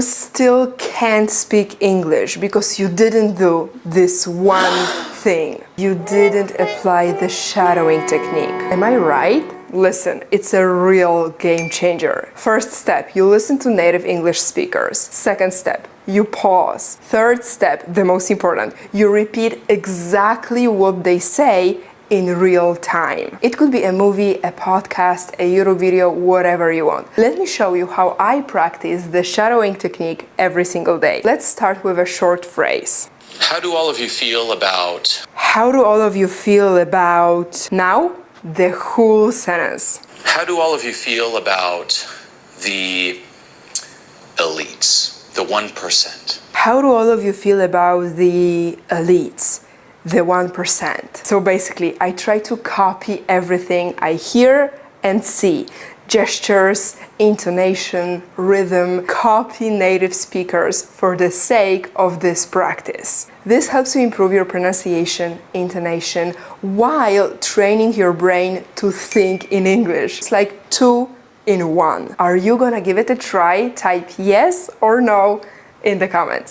you still can't speak English because you didn't do this one thing. You didn't apply the shadowing technique. Am I right? Listen, it's a real game changer. First step, you listen to native English speakers. Second step, you pause. Third step, the most important, you repeat exactly what they say in real time. It could be a movie, a podcast, a YouTube video, whatever you want. Let me show you how I practice the shadowing technique every single day. Let's start with a short phrase. How do all of you feel about... How do all of you feel about... Now, the whole sentence. How do all of you feel about the elites, the 1%? How do all of you feel about the elites, the 1%? So basically, I try to copy everything I hear and see. Gestures, intonation, rhythm, copy native speakers for the sake of this practice. This helps you improve your pronunciation, intonation, while training your brain to think in English. It's like 2 in 1. Are you gonna give it a try? Type yes or no in the comments.